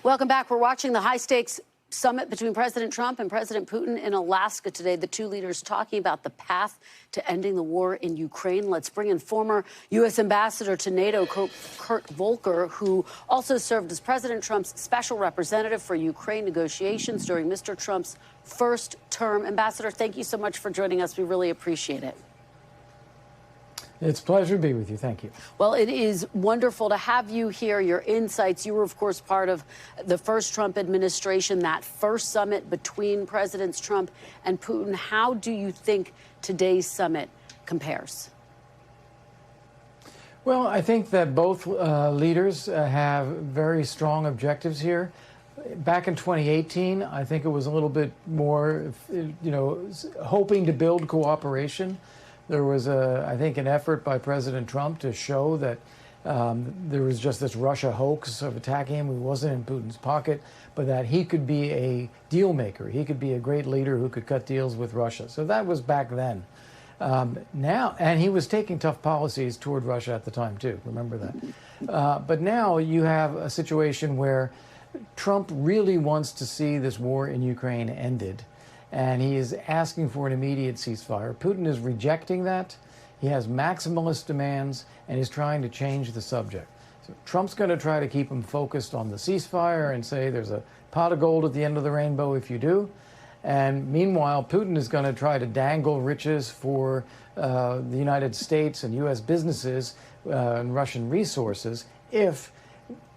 Welcome back. We're watching the high-stakes summit between President Trump and President Putin in Alaska today. The two leaders talking about the path to ending the war in Ukraine. Let's bring in former U.S. Ambassador to NATO, Kurt Volker, who also served as President Trump's special representative for Ukraine negotiations during Mr. Trump's first term. Ambassador, thank you so much for joining us. We really appreciate it. It's a pleasure to be with you. Thank you. Well, it is wonderful to have you here, your insights. You were, of course, part of the first Trump administration, that first summit between Presidents Trump and Putin. How do you think today's summit compares? Well, I think that both leaders have very strong objectives here. Back in 2018, I think it was a little bit more, hoping to build cooperation. There was, I think, an effort by President Trump to show that there was just this Russia hoax of attacking him. He wasn't in Putin's pocket, but that he could be a deal maker. He could be a great leader who could cut deals with Russia. So that was back then. Now, and he was taking tough policies toward Russia at the time, too. Remember that. But now you have a situation where Trump really wants to see this war in Ukraine ended. And he is asking for an immediate ceasefire. Putin is rejecting that. He has maximalist demands and is trying to change the subject. So Trump's going to try to keep him focused on the ceasefire and say there's a pot of gold at the end of the rainbow if you do. And meanwhile, Putin is going to try to dangle riches for the United States and U.S. businesses and Russian resources if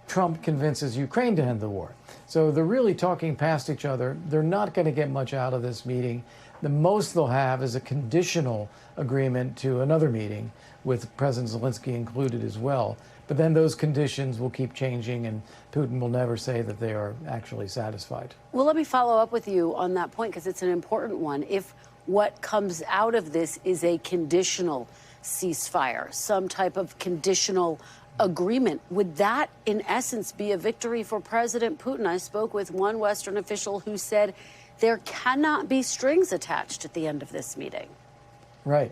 Trump convinces Ukraine to end the war. So they're really talking past each other. They're not going to get much out of this meeting. The most they'll have is a conditional agreement to another meeting with President Zelensky included as well. But then those conditions will keep changing, and Putin will never say that they are actually satisfied. Well, let me follow up with you on that point, because it's an important one. If what comes out of this is a conditional ceasefire, some type of conditional agreement, would that in essence be a victory for President Putin? I spoke with one Western official who said there cannot be strings attached at the end of this meeting. Right.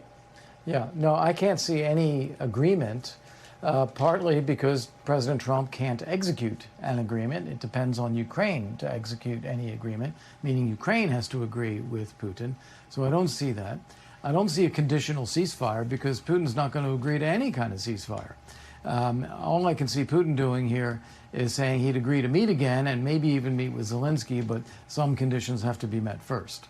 Yeah. No, I can't see any agreement, partly because President Trump can't execute an agreement. It depends on Ukraine to execute any agreement, meaning Ukraine has to agree with Putin. So I don't see that. I don't see a conditional ceasefire because Putin's not going to agree to any kind of ceasefire. All I can see Putin doing here is saying he'd agree to meet again and maybe even meet with Zelensky, but some conditions have to be met first.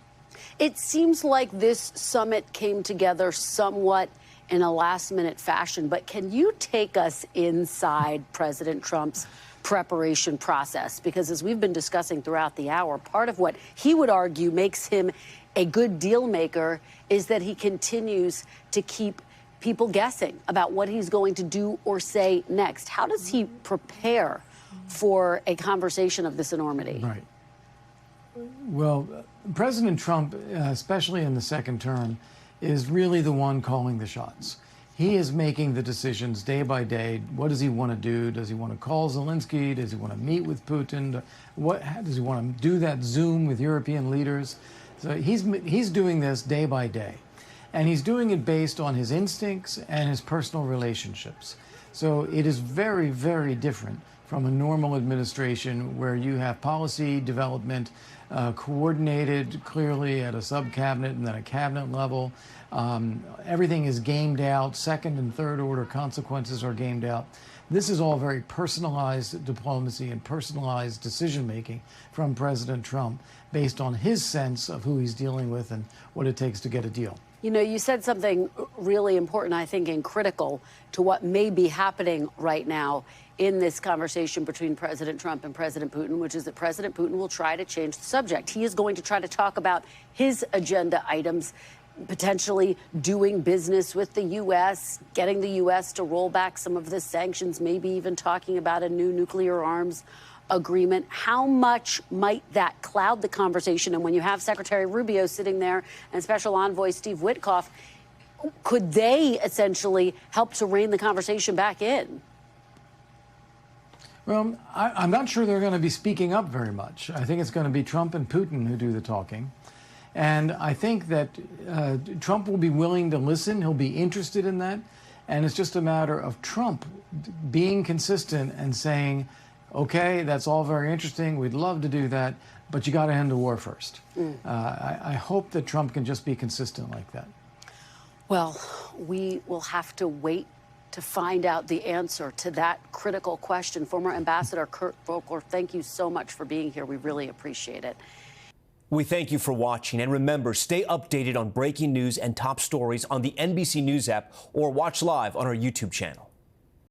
It seems like this summit came together somewhat in a last-minute fashion, but can you take us inside President Trump's preparation process? Because as we've been discussing throughout the hour, part of what he would argue makes him a good deal maker is that he continues to keep people guessing about what he's going to do or say next. How does he prepare for a conversation of this enormity? Right. Well, President Trump, especially in the second term, is really the one calling the shots. He is making the decisions day by day. What does he want to do? Does he want to call Zelensky? Does he want to meet with Putin? Does he want to do that Zoom with European leaders? So he's doing this day by day. And he's doing it based on his instincts and his personal relationships. So it is very, very different from a normal administration where you have policy development coordinated clearly at a sub-cabinet and then a cabinet level. Everything is gamed out. Second and third order consequences are gamed out. This is all very personalized diplomacy and personalized decision-making from President Trump based on his sense of who he's dealing with and what it takes to get a deal. You know, you said something really important, I think, and critical to what may be happening right now in this conversation between President Trump and President Putin, which is that President Putin will try to change the subject. He is going to try to talk about his agenda items, potentially doing business with the U.S., getting the U.S. to roll back some of the sanctions, maybe even talking about a new nuclear arms agreement. How much might that cloud the conversation? And when you have Secretary Rubio sitting there and Special Envoy Steve Witkoff, could they essentially help to rein the conversation back in? Well, I'm not sure they're going to be speaking up very much. I think it's going to be Trump and Putin who do the talking. And I think that Trump will be willing to listen. He'll be interested in that. And it's just a matter of Trump being consistent and saying, Okay, that's all very interesting. We'd love to do that, but you got to end the war first. I hope that Trump can just be consistent like that. Well, we will have to wait to find out the answer to that critical question. Former Ambassador Kurt Volker, thank you so much for being here. We really appreciate it. We thank you for watching, and remember, stay updated on breaking news and top stories on the NBC News app or watch live on our YouTube channel.